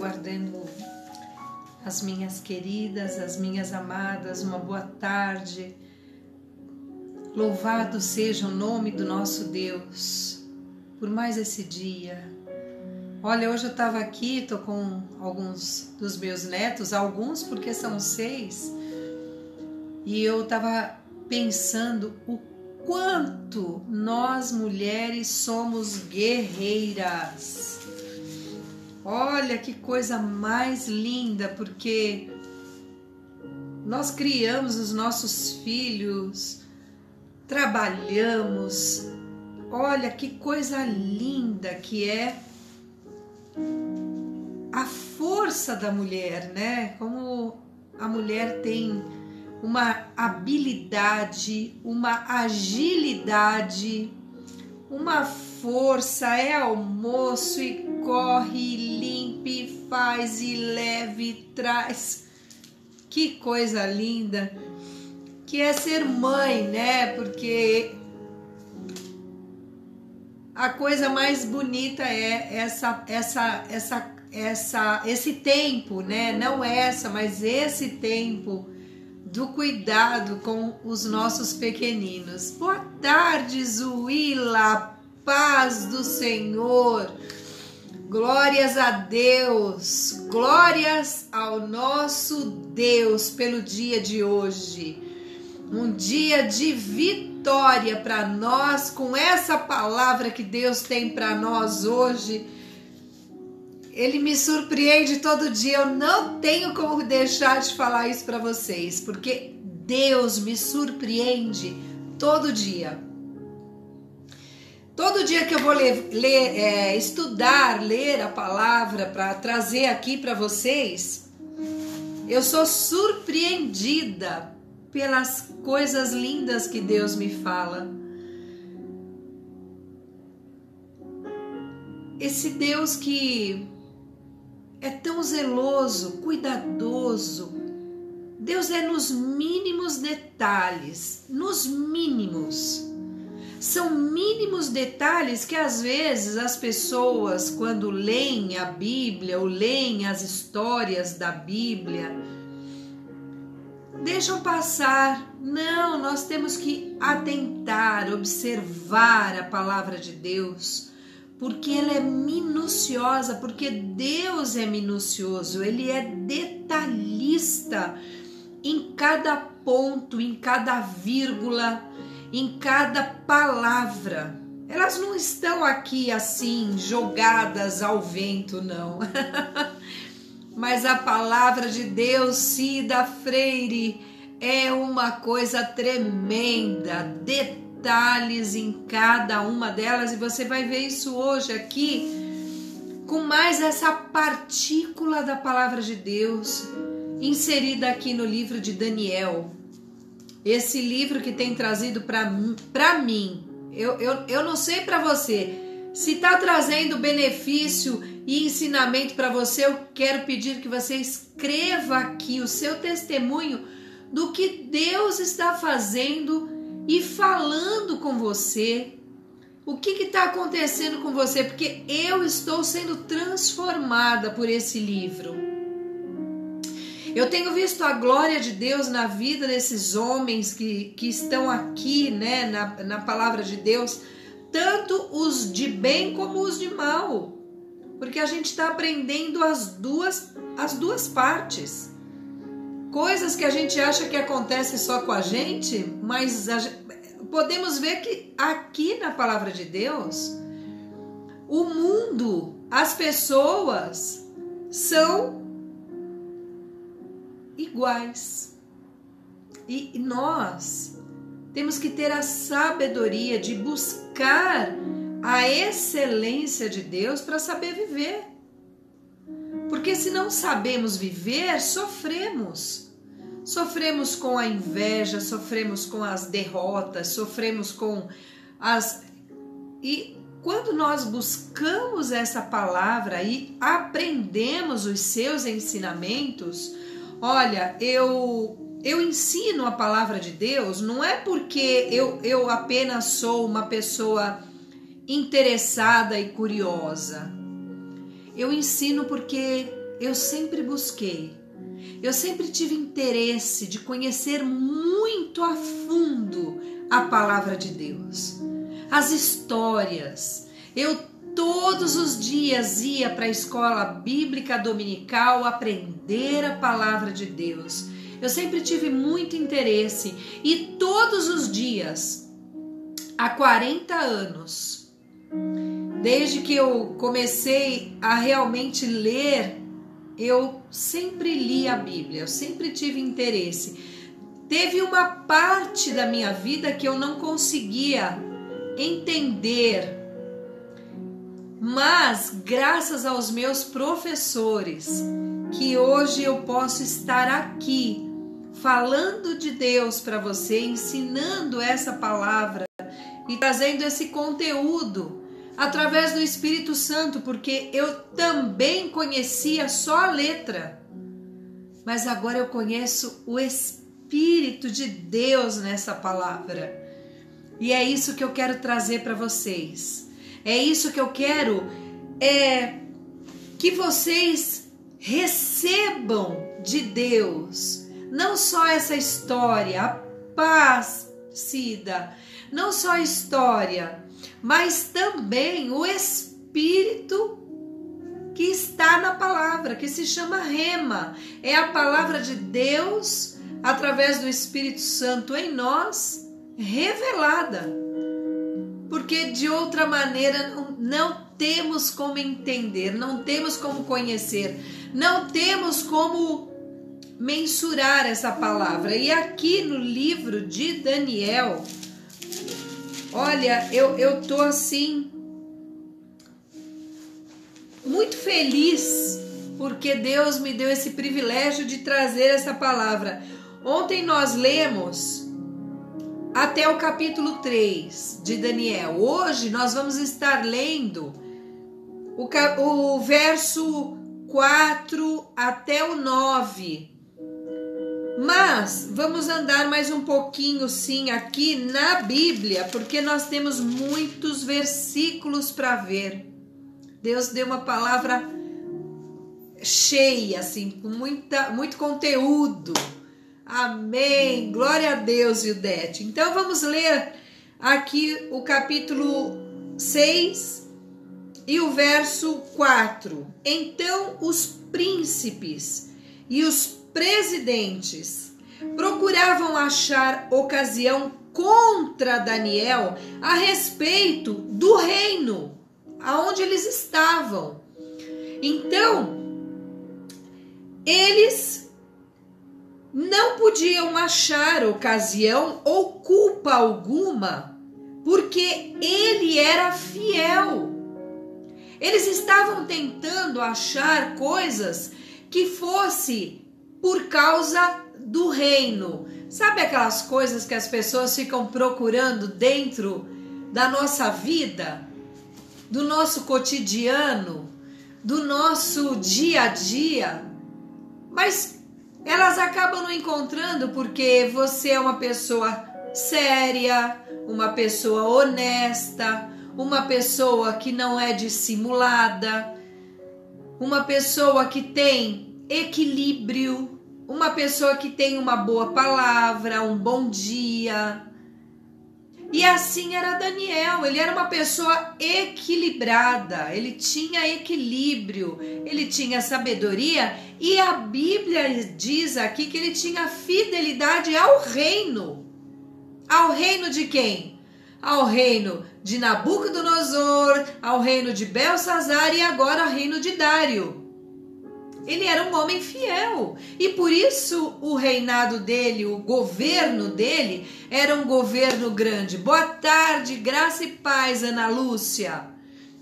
aguardando as minhas queridas, as minhas amadas, uma boa tarde. Louvado seja o nome do nosso Deus por mais esse dia. Olha, hoje eu estava aqui, tô com alguns dos meus netos, alguns porque são 6, e eu estava pensando o quanto nós mulheres somos guerreiras. Olha que coisa mais linda, porque nós criamos os nossos filhos, trabalhamos. Olha que coisa linda que é a força da mulher, né? Como a mulher tem uma habilidade, uma agilidade, uma força, é almoço e corre, limpe, faz e leve e traz. Que coisa linda que é ser mãe, né? Porque a coisa mais bonita é esse tempo, né? Não essa, mas esse tempo do cuidado com os nossos pequeninos. Boa tarde, Zuíla, paz do Senhor, glórias a Deus, glórias ao nosso Deus pelo dia de hoje, um dia de vitória para nós, com essa palavra que Deus tem para nós hoje. Ele me surpreende todo dia, eu não tenho como deixar de falar isso para vocês, porque Deus me surpreende todo dia. Todo dia que eu vou estudar, ler a palavra para trazer aqui para vocês, eu sou surpreendida pelas coisas lindas que Deus me fala. Esse Deus que é tão zeloso, cuidadoso. Deus é nos mínimos detalhes, nos mínimos. São mínimos detalhes que às vezes as pessoas, quando leem a Bíblia ou leem as histórias da Bíblia, deixam passar. Não, nós temos que atentar, observar a palavra de Deus, porque ela é minuciosa, porque Deus é minucioso, Ele é detalhista em cada ponto, em cada vírgula, em cada palavra. Elas não estão aqui assim, jogadas ao vento, não. Mas a palavra de Deus, Cida Freire, é uma coisa tremenda, detalhes em cada uma delas, e você vai ver isso hoje aqui, com mais essa partícula da palavra de Deus, inserida aqui no livro de Daniel. Esse livro que tem trazido para mim, eu não sei para você, se está trazendo benefício e ensinamento para você, eu quero pedir que você escreva aqui o seu testemunho do que Deus está fazendo e falando com você. O que está acontecendo com você? Porque eu estou sendo transformada por esse livro. Eu tenho visto a glória de Deus na vida desses homens que estão aqui, né, na palavra de Deus, tanto os de bem como os de mal, porque a gente está aprendendo as duas partes. Coisas que a gente acha que acontece só com a gente, mas podemos ver que aqui na palavra de Deus, o mundo, as pessoas são iguais. E nós temos que ter a sabedoria de buscar a excelência de Deus para saber viver. Porque se não sabemos viver, sofremos. Sofremos com a inveja, sofremos com as derrotas, sofremos com as... E quando nós buscamos essa palavra e aprendemos os seus ensinamentos, olha, eu ensino a palavra de Deus, não é porque eu apenas sou uma pessoa interessada e curiosa. Eu ensino porque eu sempre busquei, eu sempre tive interesse de conhecer muito a fundo a palavra de Deus, as histórias. Eu todos os dias ia para a escola bíblica dominical aprender a palavra de Deus. Eu sempre tive muito interesse e todos os dias, há 40 anos, desde que eu comecei a realmente ler, eu sempre li a Bíblia, eu sempre tive interesse. Teve uma parte da minha vida que eu não conseguia entender, mas graças aos meus professores, que hoje eu posso estar aqui falando de Deus para você, ensinando essa palavra e trazendo esse conteúdo através do Espírito Santo, porque eu também conhecia só a letra, mas agora eu conheço o Espírito de Deus nessa palavra. E é isso que eu quero trazer para vocês. É isso que eu quero, que vocês recebam de Deus. Não só essa história, a paz, Cida, não só a história, mas também o Espírito que está na palavra, que se chama Rema. É a palavra de Deus, através do Espírito Santo em nós, revelada. Porque de outra maneira não temos como entender, não temos como conhecer, não temos como mensurar essa palavra. E aqui no livro de Daniel, olha, eu tô assim muito feliz porque Deus me deu esse privilégio de trazer essa palavra. Ontem nós lemos até o capítulo 3 de Daniel. Hoje nós vamos estar lendo o verso 4 até o 9. Mas vamos andar mais um pouquinho sim aqui na Bíblia, porque nós temos muitos versículos para ver. Deus deu uma palavra cheia, assim, com muito conteúdo. Amém, glória a Deus, Ildete. Então vamos ler aqui o capítulo 6 e o verso 4. Então os príncipes e os presidentes procuravam achar ocasião contra Daniel a respeito do reino aonde eles estavam. Então eles não podiam achar ocasião ou culpa alguma, porque ele era fiel. Eles estavam tentando achar coisas que fosse por causa do reino. Sabe aquelas coisas que as pessoas ficam procurando dentro da nossa vida, do nosso cotidiano, do nosso dia a dia, mas elas acabam não encontrando porque você é uma pessoa séria, uma pessoa honesta, uma pessoa que não é dissimulada, uma pessoa que tem equilíbrio, uma pessoa que tem uma boa palavra, um bom dia. E assim era Daniel, ele era uma pessoa equilibrada, ele tinha equilíbrio, ele tinha sabedoria, e a Bíblia diz aqui que ele tinha fidelidade ao reino. Ao reino de quem? Ao reino de Nabucodonosor, ao reino de Belsazar e agora ao reino de Dário. Ele era um homem fiel e por isso o reinado dele, o governo dele era um governo grande. Boa tarde, graça e paz, Ana Lúcia.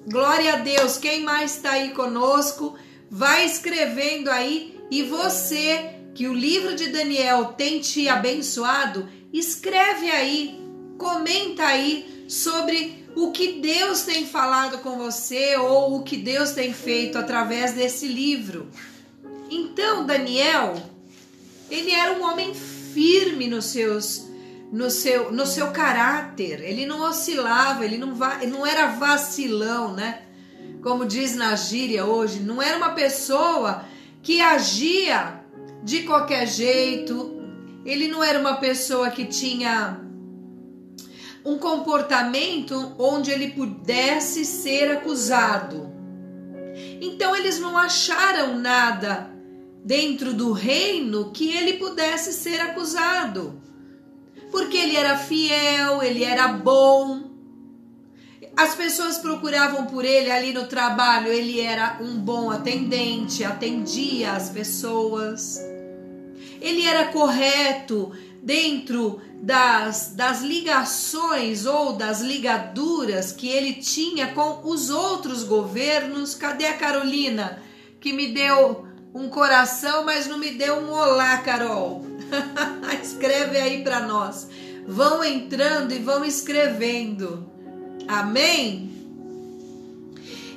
Glória a Deus. Quem mais está aí conosco? Vai escrevendo aí. E você, que o livro de Daniel tem te abençoado, escreve aí, comenta aí sobre o que Deus tem falado com você ou o que Deus tem feito através desse livro. Então, Daniel, ele era um homem firme no seu caráter, ele não oscilava, ele não era vacilão, né? Como diz na gíria hoje, não era uma pessoa que agia de qualquer jeito. Ele não era uma pessoa que tinha um comportamento onde ele pudesse ser acusado. Então eles não acharam nada dentro do reino que ele pudesse ser acusado, porque ele era fiel, ele era bom. As pessoas procuravam por ele ali no trabalho, ele era um bom atendente, atendia as pessoas. Ele era correto dentro das ligações ou das ligaduras que ele tinha com os outros governos. Cadê a Carolina, que me deu um coração, mas não me deu um olá, Carol? Escreve aí para nós. Vão entrando e vão escrevendo. Amém?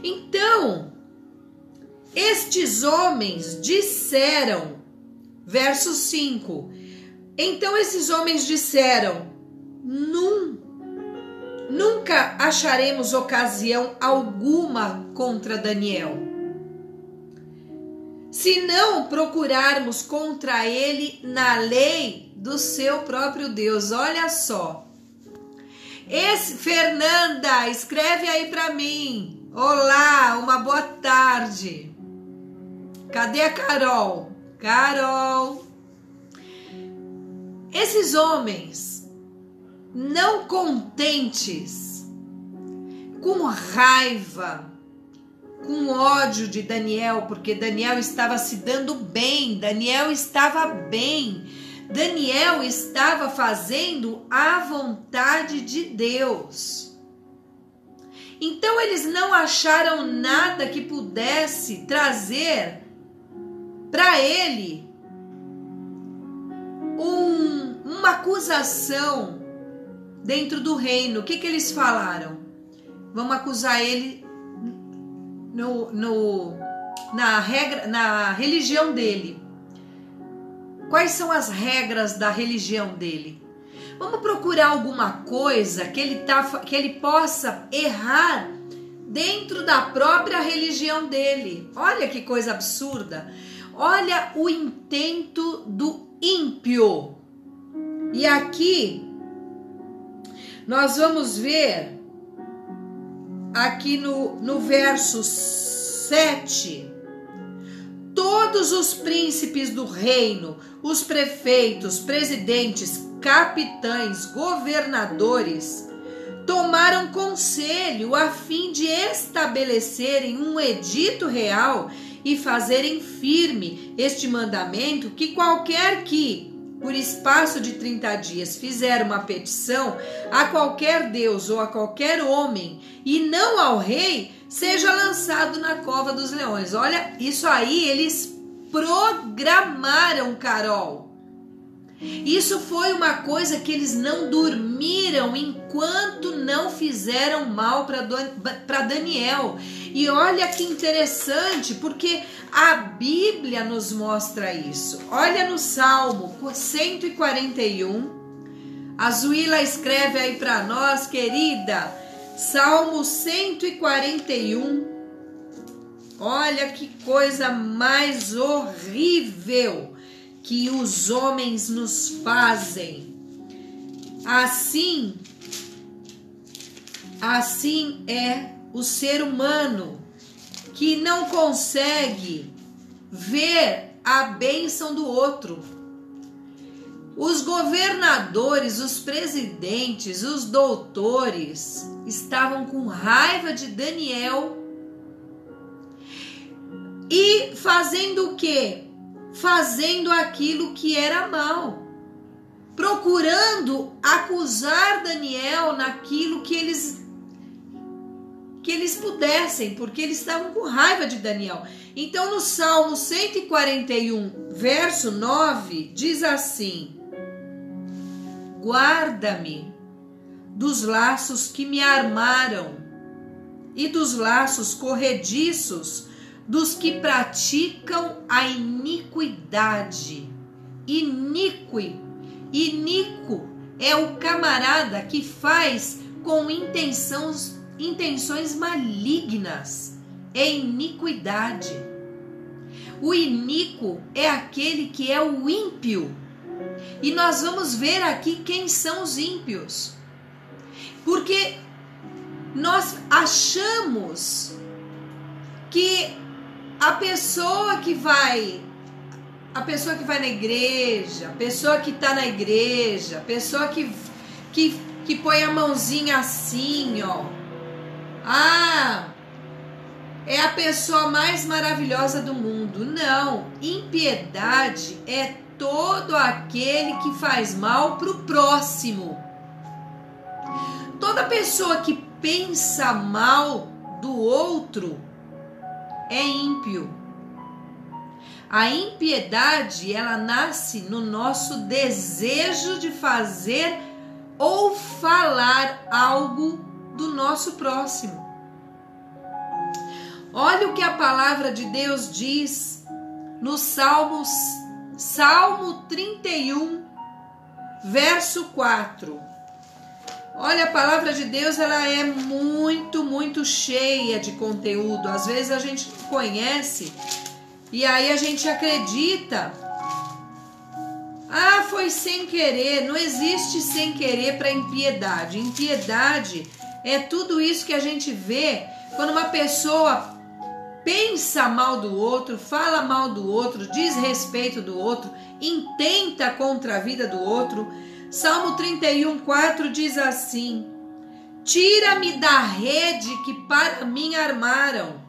Então, estes homens disseram, verso 5, então esses homens disseram, nunca acharemos ocasião alguma contra Daniel, se não procurarmos contra ele na lei do seu próprio Deus. Olha só. Fernanda, escreve aí para mim. Olá, uma boa tarde. Cadê a Carol? Carol. Esses homens, não contentes, com raiva, com ódio de Daniel, porque Daniel estava se dando bem, Daniel estava bem, Daniel estava fazendo a vontade de Deus. Então eles não acharam nada que pudesse trazer para ele uma acusação dentro do reino. O que eles falaram? Vamos acusar ele na religião dele. Quais são as regras da religião dele? Vamos procurar alguma coisa que ele possa errar dentro da própria religião dele. Olha que coisa absurda. Olha o intento do ímpio. E aqui nós vamos ver aqui no verso 7, todos os príncipes do reino, os prefeitos, presidentes, capitães, governadores, tomaram conselho a fim de estabelecerem um edito real e fazerem firme este mandamento, que qualquer que, por espaço de 30 dias, fizer uma petição a qualquer Deus ou a qualquer homem, e não ao rei, seja lançado na cova dos leões. Olha, isso aí eles programaram, Carol. Isso foi uma coisa que eles não dormiram enquanto não fizeram mal para Daniel. E olha que interessante, porque a Bíblia nos mostra isso. Olha no Salmo 141. A Zuila escreve aí para nós, querida. Salmo 141. Olha que coisa mais horrível que os homens nos fazem. Assim é o ser humano que não consegue ver a bênção do outro. Os governadores, os presidentes, os doutores estavam com raiva de Daniel e fazendo o quê? Fazendo aquilo que era mal, procurando acusar Daniel naquilo que eles pudessem, porque eles estavam com raiva de Daniel. Então no Salmo 141, verso 9, diz assim: guarda-me dos laços que me armaram e dos laços corrediços dos que praticam a iniquidade. Iníquo é o camarada que faz com intenções malignas. É iniquidade. O iníquo é aquele que é o ímpio. E nós vamos ver aqui quem são os ímpios. Porque nós achamos que a pessoa que vai na igreja, a pessoa que está na igreja, a pessoa que põe a mãozinha assim, ó. É a pessoa mais maravilhosa do mundo. Não, impiedade é todo aquele que faz mal para o próximo. Toda pessoa que pensa mal do outro é ímpio. A impiedade, ela nasce no nosso desejo de fazer ou falar algo do nosso próximo. Olha o que a palavra de Deus diz no Salmo 31, verso 4. Olha, a palavra de Deus, ela é muito, muito cheia de conteúdo. Às vezes a gente não conhece e aí a gente acredita. Foi sem querer. Não existe sem querer para impiedade. Impiedade é tudo isso que a gente vê quando uma pessoa pensa mal do outro, fala mal do outro, diz respeito do outro, intenta contra a vida do outro. Salmo 31, 4 diz assim: tira-me da rede que para mim armaram,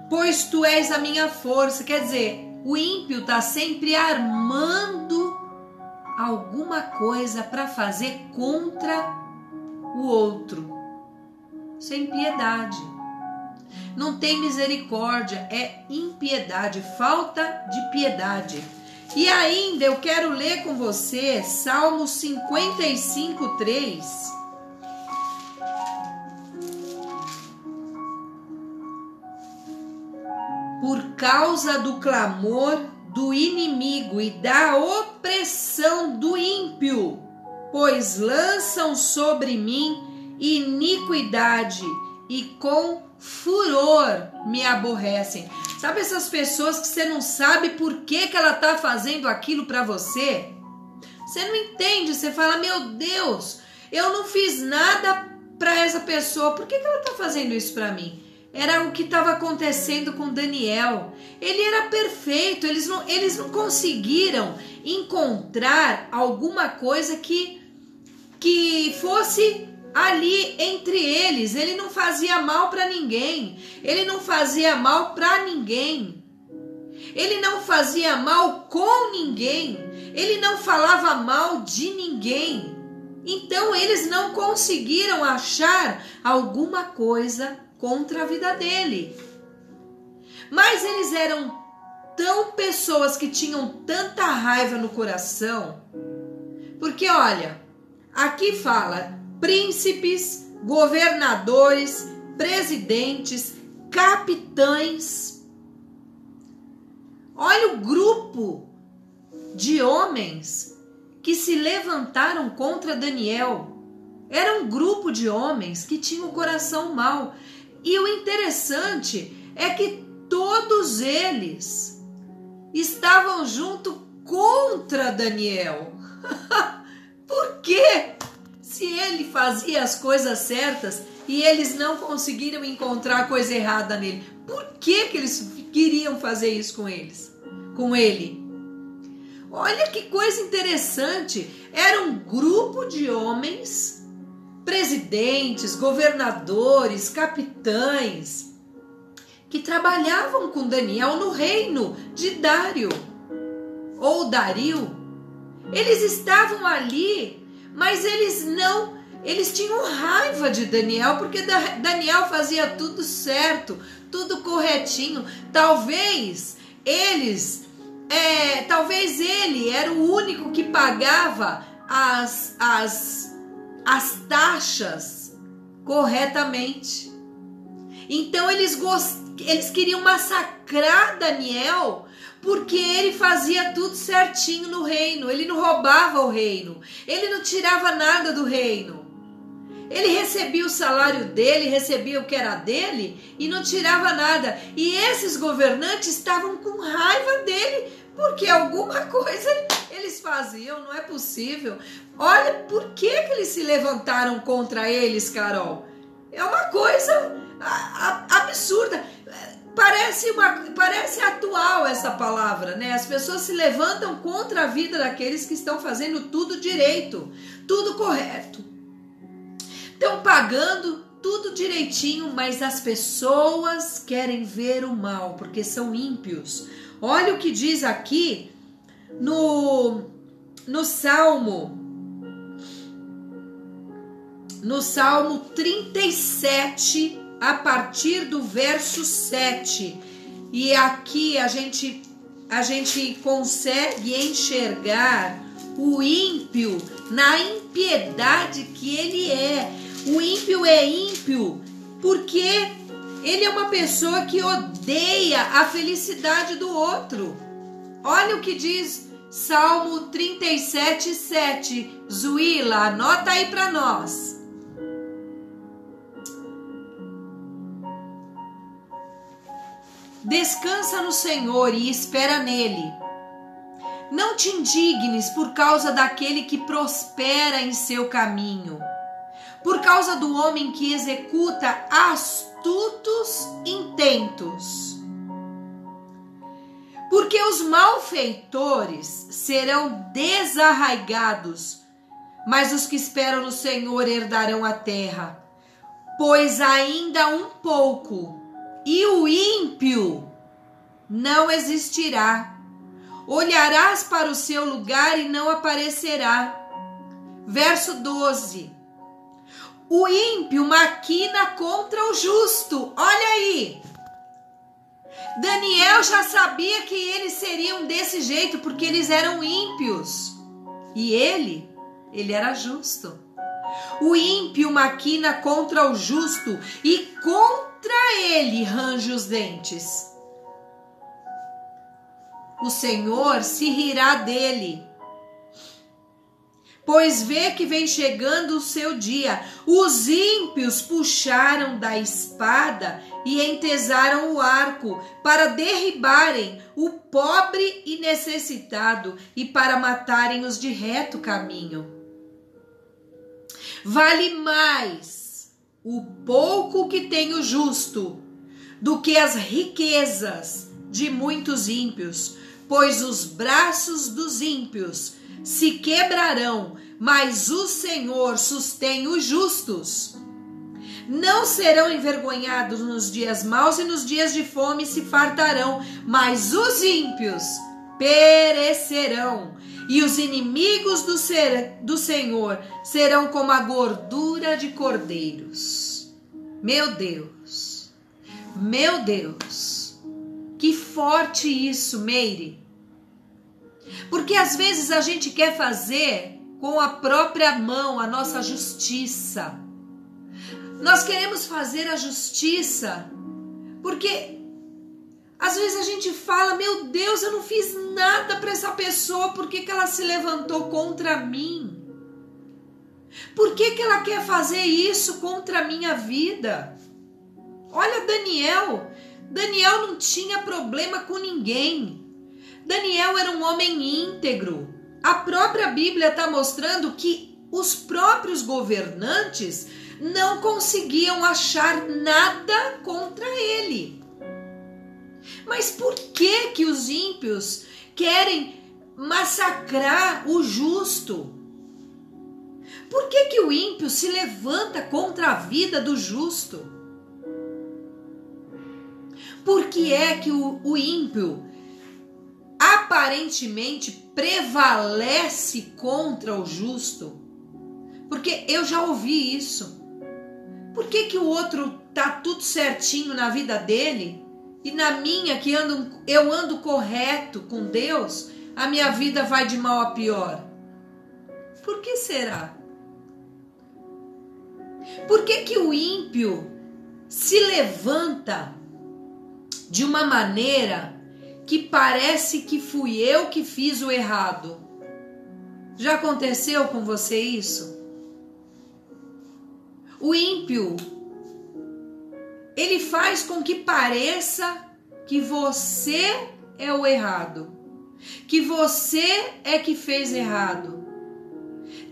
pois tu és a minha força. Quer dizer, o ímpio está sempre armando alguma coisa para fazer contra o outro. Sem piedade. Não tem misericórdia, é impiedade, falta de piedade. E ainda eu quero ler com você Salmo 55, 3. Por causa do clamor do inimigo e da opressão do ímpio, pois lançam sobre mim iniquidade e com furor me aborrecem. Sabe essas pessoas que você não sabe por que ela está fazendo aquilo para você? Você não entende, você fala, meu Deus, eu não fiz nada para essa pessoa, por que ela está fazendo isso para mim? Era o que estava acontecendo com Daniel. Ele era perfeito, eles não conseguiram encontrar alguma coisa que fosse ali entre eles. Ele não fazia mal para ninguém. Ele não fazia mal para ninguém. Ele não fazia mal com ninguém. Ele não falava mal de ninguém. Então eles não conseguiram achar alguma coisa contra a vida dele. Mas eles eram tão pessoas que tinham tanta raiva no coração. Porque olha, aqui fala príncipes, governadores, presidentes, capitães. Olha o grupo de homens que se levantaram contra Daniel. Era um grupo de homens que tinham o coração mau. E o interessante é que todos eles estavam junto contra Daniel. Por quê? Se ele fazia as coisas certas e eles não conseguiram encontrar coisa errada nele, por que eles queriam fazer isso com ele? Olha que coisa interessante. Era um grupo de homens, presidentes, governadores, capitães, que trabalhavam com Daniel no reino de Dário ou Dario. Eles estavam ali, mas eles tinham raiva de Daniel, porque Daniel fazia tudo certo, tudo corretinho. Talvez ele era o único que pagava as taxas corretamente. Então eles queriam massacrar Daniel porque ele fazia tudo certinho no reino. Ele não roubava o reino, ele não tirava nada do reino. Ele recebia o salário dele, recebia o que era dele e não tirava nada. E esses governantes estavam com raiva dele, porque alguma coisa eles faziam, não é possível. Olha, por que eles se levantaram contra eles, Carol? É uma coisa absurda. Parece atual essa palavra, né? As pessoas se levantam contra a vida daqueles que estão fazendo tudo direito, tudo correto. Estão pagando tudo direitinho, mas as pessoas querem ver o mal, porque são ímpios. Olha o que diz aqui no Salmo 37, a partir do verso 7. E aqui a gente consegue enxergar o ímpio na impiedade que ele é. O ímpio é ímpio porque ele é uma pessoa que odeia a felicidade do outro. Olha o que diz Salmo 37, 7. Zuila, anota aí para nós. Descansa no Senhor e espera nele. Não te indignes por causa daquele que prospera em seu caminho, por causa do homem que executa astutos intentos. Porque os malfeitores serão desarraigados, mas os que esperam no Senhor herdarão a terra. Pois ainda um pouco, e o ímpio não existirá. Olharás para o seu lugar e não aparecerá. Verso 12. O ímpio maquina contra o justo. Olha aí. Daniel já sabia que eles seriam desse jeito, porque eles eram ímpios. E ele era justo. O ímpio maquina contra o justo e contra ele range os dentes. O Senhor se rirá dele, pois vê que vem chegando o seu dia. Os ímpios puxaram da espada e entesaram o arco para derribarem o pobre e necessitado e para matarem os de reto caminho. Vale mais o pouco que tem o justo do que as riquezas de muitos ímpios, pois os braços dos ímpios se quebrarão, mas o Senhor sustém os justos. Não serão envergonhados nos dias maus e nos dias de fome se fartarão, mas os ímpios perecerão. E os inimigos do Senhor serão como a gordura de cordeiros. Meu Deus, que forte isso, Meire. Porque às vezes a gente quer fazer com a própria mão a nossa justiça. Nós queremos fazer a justiça porque às vezes a gente fala, meu Deus, eu não fiz nada para essa pessoa, por que ela se levantou contra mim? Por que ela quer fazer isso contra a minha vida? Olha Daniel não tinha problema com ninguém. Daniel era um homem íntegro. A própria Bíblia está mostrando que os próprios governantes não conseguiam achar nada contra ele. Mas por que os ímpios querem massacrar o justo? Por que o ímpio se levanta contra a vida do justo? Por que é que o ímpio aparentemente prevalece contra o justo? Porque eu já ouvi isso. Por que o outro tá tudo certinho na vida dele e na minha, que eu ando correto com Deus, a minha vida vai de mal a pior? Por que será? Por que o ímpio se levanta de uma maneira que parece que fui eu que fiz o errado? Já aconteceu com você isso? O ímpio, ele faz com que pareça que você é o errado, que você é que fez errado.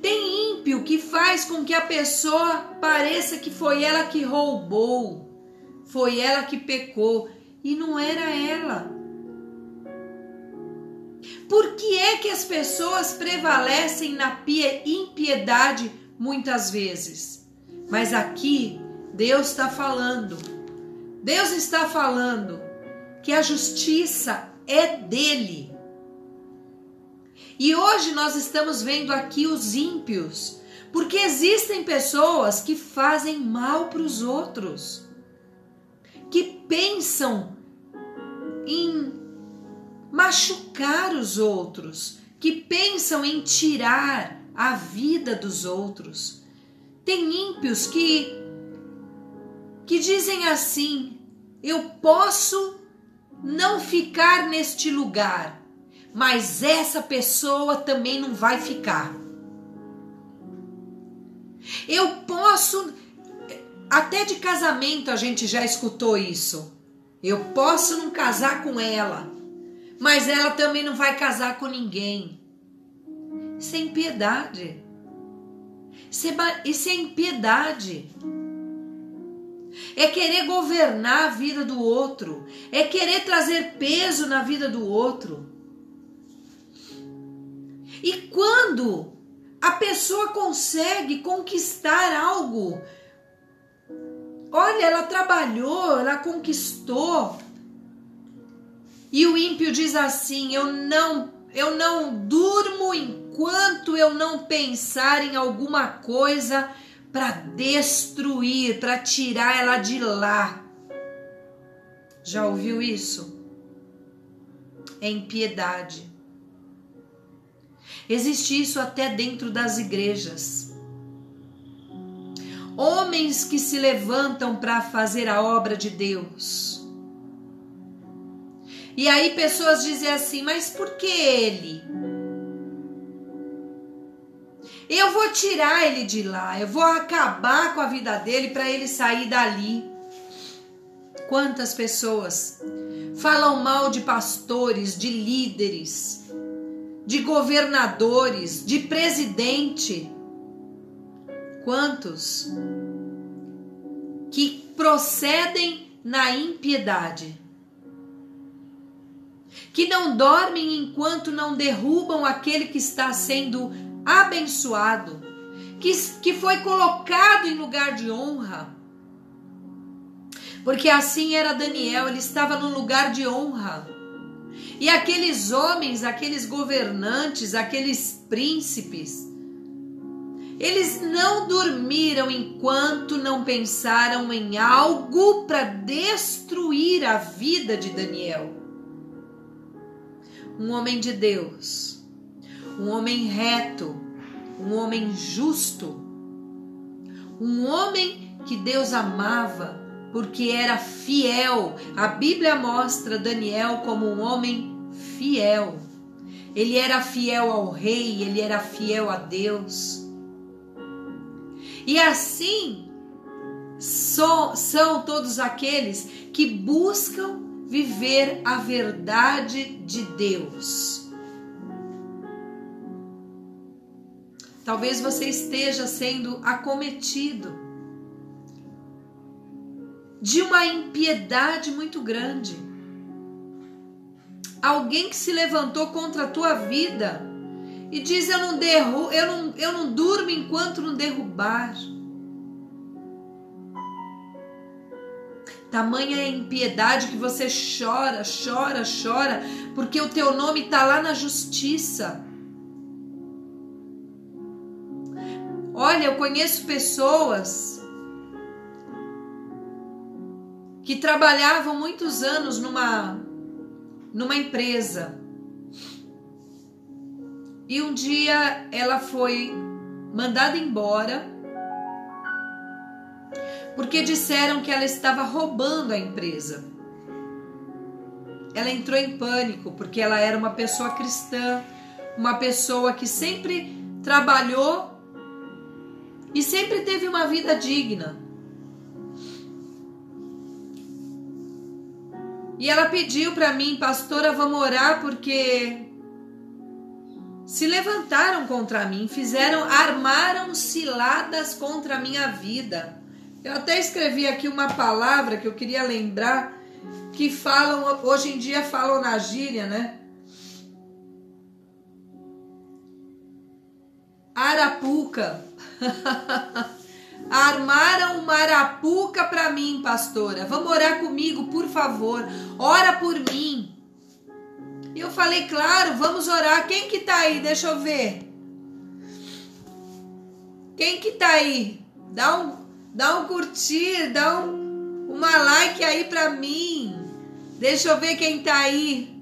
Tem ímpio que faz com que a pessoa pareça que foi ela que roubou, foi ela que pecou, e não era ela. Por que é que as pessoas prevalecem na impiedade muitas vezes? Mas aqui Deus está falando que a justiça é dele. E hoje nós estamos vendo aqui os ímpios, porque existem pessoas que fazem mal para os outros, que pensam em machucar os outros, que pensam em tirar a vida dos outros. Tem ímpios que dizem assim: eu posso não ficar neste lugar, mas essa pessoa também não vai ficar. Eu posso, até de casamento a gente já escutou isso. Eu posso não casar com ela, mas ela também não vai casar com ninguém. Isso é impiedade. Isso é impiedade. É querer governar a vida do outro. É querer trazer peso na vida do outro. E quando a pessoa consegue conquistar algo, olha, ela trabalhou, ela conquistou. E o ímpio diz assim: eu não durmo enquanto eu não pensar em alguma coisa para destruir, para tirar ela de lá. Já ouviu isso? É impiedade. Existe isso até dentro das igrejas. Homens que se levantam para fazer a obra de Deus. E aí pessoas dizem assim: mas por que ele? Eu vou tirar ele de lá, eu vou acabar com a vida dele para ele sair dali. Quantas pessoas falam mal de pastores, de líderes, de governadores, de presidente? Quantos que procedem na impiedade, que não dormem enquanto não derrubam aquele que está sendo abençoado, que foi colocado em lugar de honra. Porque assim era Daniel, ele estava num lugar de honra. E aqueles homens, aqueles governantes, aqueles príncipes, eles não dormiram enquanto não pensaram em algo para destruir a vida de Daniel. Um homem de Deus, um homem reto, um homem justo, um homem que Deus amava porque era fiel. A Bíblia mostra Daniel como um homem fiel. Ele era fiel ao rei, ele era fiel a Deus. E assim são todos aqueles que buscam viver a verdade de Deus. Talvez você esteja sendo acometido de uma impiedade muito grande. Alguém que se levantou contra a tua vida e diz: eu não durmo enquanto não derrubar. Tamanha é a impiedade que você chora, porque o teu nome está lá na justiça. Olha, eu conheço pessoas que trabalhavam muitos anos numa empresa. E um dia ela foi mandada embora porque disseram que ela estava roubando a empresa. Ela entrou em pânico porque ela era uma pessoa cristã, uma pessoa que sempre trabalhou e sempre teve uma vida digna. E ela pediu para mim, pastora, vamos orar porque se levantaram contra mim, armaram ciladas contra a minha vida. Eu até escrevi aqui uma palavra que eu queria lembrar, que falam, hoje em dia falam na gíria, né? Arapuca. Armaram uma arapuca para mim, pastora. Vamos orar comigo, por favor. Ora por mim. E eu falei, claro, vamos orar. Quem que tá aí? Deixa eu ver. Quem que tá aí? Dá um curtir, dá uma like aí para mim. Deixa eu ver quem tá aí.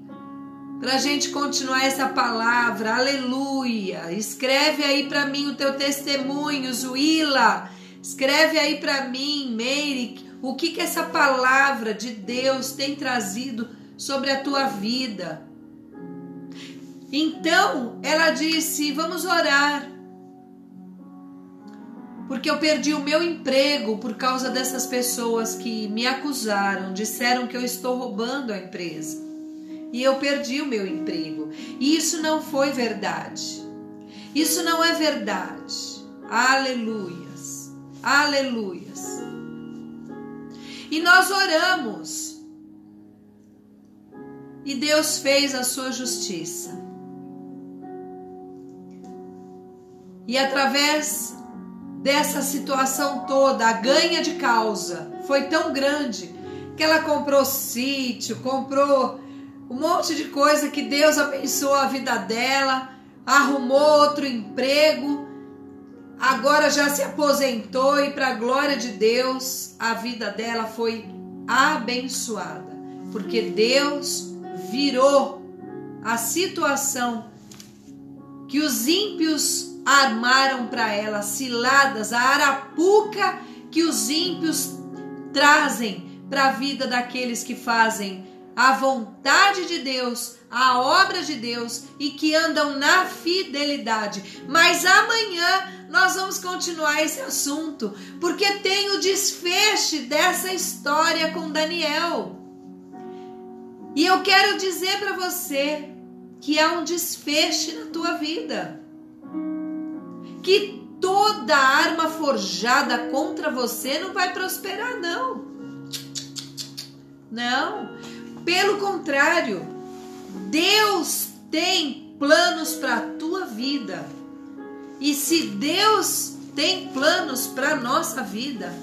Pra gente continuar essa palavra. Aleluia. Escreve aí para mim o teu testemunho, Zuila. Escreve aí para mim, Meire, o que essa palavra de Deus tem trazido sobre a tua vida. Então, ela disse, vamos orar. Porque eu perdi o meu emprego por causa dessas pessoas que me acusaram, disseram que eu estou roubando a empresa. E eu perdi o meu emprego. E isso não foi verdade. Isso não é verdade. Aleluias. Aleluias. E nós oramos. E Deus fez a sua justiça. E através dessa situação toda, a ganha de causa foi tão grande que ela comprou sítio, comprou um monte de coisa, que Deus abençoou a vida dela, arrumou outro emprego, agora já se aposentou e, para a glória de Deus, a vida dela foi abençoada, porque Deus virou a situação que os ímpios armaram para ela, ciladas, a arapuca que os ímpios trazem para a vida daqueles que fazem a vontade de Deus, a obra de Deus e que andam na fidelidade. Mas amanhã nós vamos continuar esse assunto, porque tem o desfecho dessa história com Daniel. E eu quero dizer para você que há um desfecho na tua vida. Que toda arma forjada contra você não vai prosperar, não. Não. Pelo contrário, Deus tem planos para a tua vida. E se Deus tem planos para a nossa vida,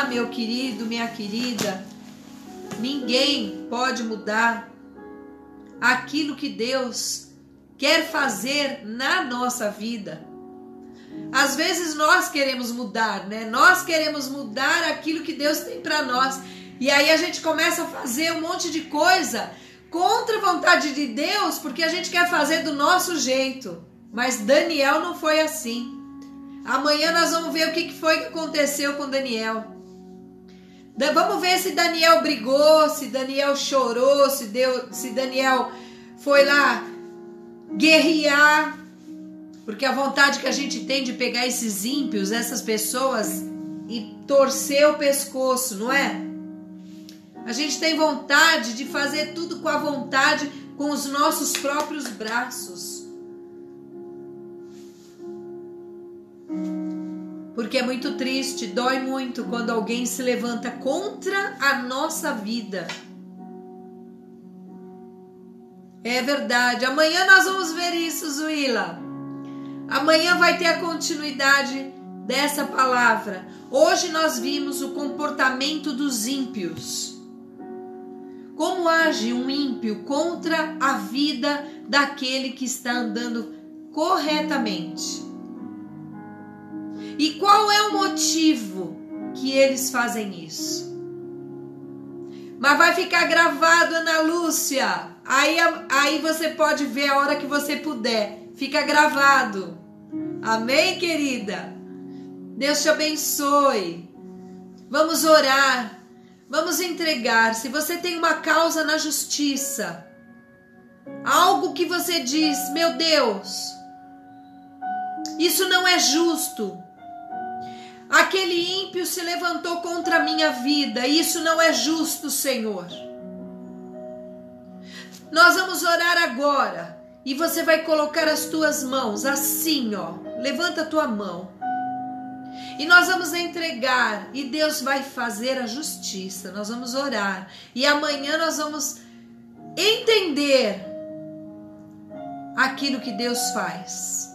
meu querido, minha querida, ninguém pode mudar aquilo que Deus quer fazer na nossa vida. Às vezes nós queremos mudar, né? Nós queremos mudar aquilo que Deus tem para nós. E aí a gente começa a fazer um monte de coisa contra a vontade de Deus, porque a gente quer fazer do nosso jeito. Mas Daniel não foi assim. Amanhã nós vamos ver o que foi que aconteceu com Daniel. Vamos ver se Daniel brigou, se Daniel chorou, se Daniel foi lá guerrear. Porque a vontade que a gente tem de pegar esses ímpios, essas pessoas, e torcer o pescoço, não é? A gente tem vontade de fazer tudo com a vontade, com os nossos próprios braços. Porque é muito triste, dói muito quando alguém se levanta contra a nossa vida. É verdade. Amanhã nós vamos ver isso, Zuila. Amanhã vai ter a continuidade dessa palavra. Hoje nós vimos o comportamento dos ímpios. Como age um ímpio contra a vida daquele que está andando corretamente? E qual é o motivo que eles fazem isso? Mas vai ficar gravado, Ana Lúcia. Aí você pode ver a hora que você puder. Fica gravado. Amém, querida? Deus te abençoe. Vamos orar. Vamos entregar. Se você tem uma causa na justiça, algo que você diz, meu Deus, isso não é justo. Aquele ímpio se levantou contra a minha vida, e isso não é justo, Senhor. Nós vamos orar agora, e você vai colocar as tuas mãos assim, ó. Levanta a tua mão. E nós vamos entregar, e Deus vai fazer a justiça. Nós vamos orar, e amanhã nós vamos entender aquilo que Deus faz.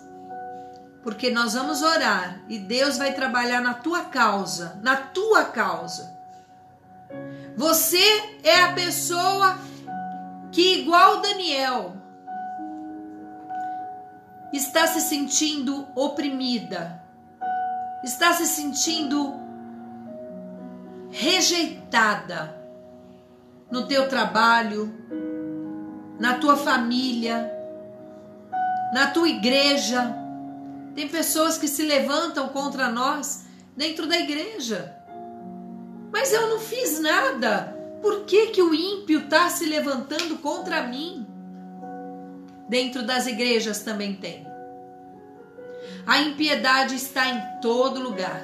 Porque nós vamos orar e Deus vai trabalhar na tua causa, na tua causa. Você é a pessoa que, igual Daniel, está se sentindo oprimida, está se sentindo rejeitada no teu trabalho, na tua família, na tua igreja. Tem pessoas que se levantam contra nós dentro da igreja. Mas eu não fiz nada. Por que o ímpio está se levantando contra mim? Dentro das igrejas também tem. A impiedade está em todo lugar.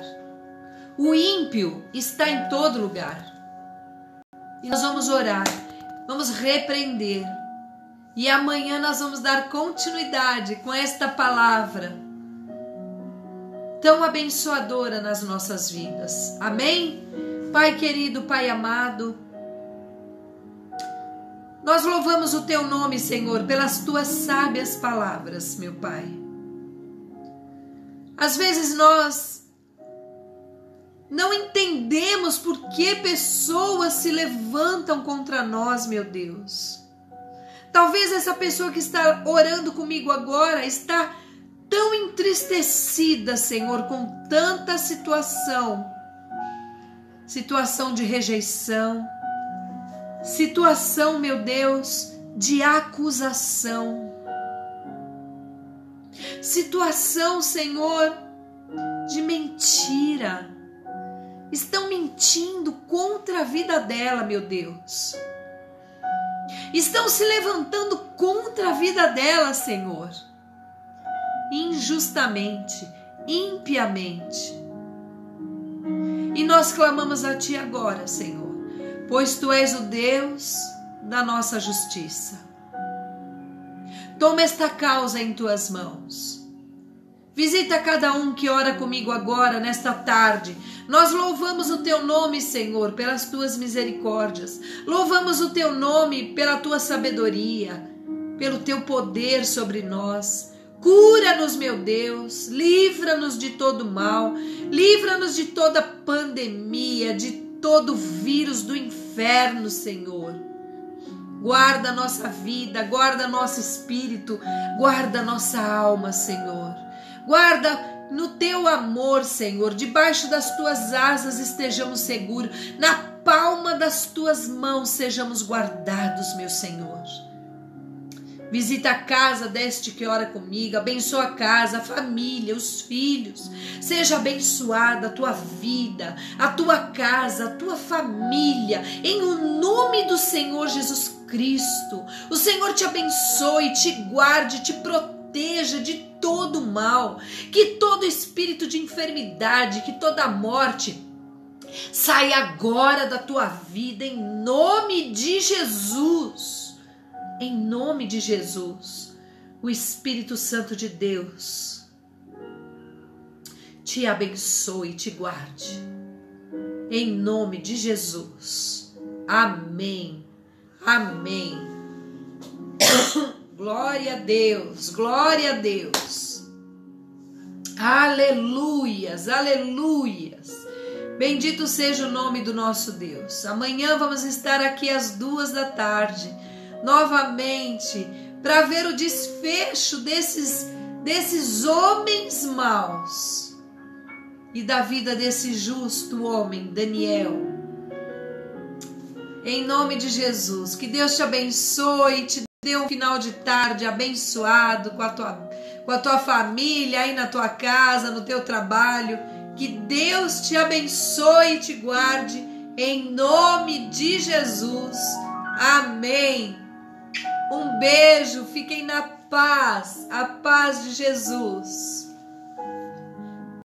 O ímpio está em todo lugar. E nós vamos orar, vamos repreender. E amanhã nós vamos dar continuidade com esta palavra tão abençoadora nas nossas vidas. Amém? Pai querido, Pai amado, nós louvamos o teu nome, Senhor, pelas tuas sábias palavras, meu Pai. Às vezes nós não entendemos por que pessoas se levantam contra nós, meu Deus. Talvez essa pessoa que está orando comigo agora está tão entristecida, Senhor, com tanta situação de rejeição, situação, meu Deus, de acusação, situação, Senhor, de mentira. Estão mentindo contra a vida dela, meu Deus. Estão se levantando contra a vida dela, Senhor. Injustamente, impiamente. E nós clamamos a Ti agora, Senhor, pois Tu és o Deus da nossa justiça. Toma esta causa em Tuas mãos. Visita cada um que ora comigo agora, nesta tarde. Nós louvamos o Teu nome, Senhor, pelas Tuas misericórdias. Louvamos o Teu nome pela Tua sabedoria, pelo Teu poder sobre nós. Cura-nos, meu Deus, livra-nos de todo mal, livra-nos de toda pandemia, de todo vírus do inferno, Senhor. Guarda a nossa vida, guarda nosso espírito, guarda nossa alma, Senhor. Guarda no Teu amor, Senhor, debaixo das Tuas asas estejamos seguros, na palma das Tuas mãos sejamos guardados, meu Senhor. Visita a casa deste que ora comigo, abençoa a casa, a família, os filhos. Seja abençoada a tua vida, a tua casa, a tua família, em o nome do Senhor Jesus Cristo. O Senhor te abençoe, te guarde, te proteja de todo mal, que todo espírito de enfermidade, que toda morte saia agora da tua vida, em nome de Jesus. Em nome de Jesus, o Espírito Santo de Deus te abençoe e te guarde. Em nome de Jesus. Amém. Amém. Glória a Deus. Glória a Deus. Aleluias. Aleluias. Bendito seja o nome do nosso Deus. Amanhã vamos estar aqui às 14h novamente, para ver o desfecho desses homens maus e da vida desse justo homem, Daniel. Em nome de Jesus, que Deus te abençoe, te dê um final de tarde abençoado com a tua família, aí na tua casa, no teu trabalho. Que Deus te abençoe e te guarde, em nome de Jesus. Amém. Um beijo, fiquem na paz, a paz de Jesus.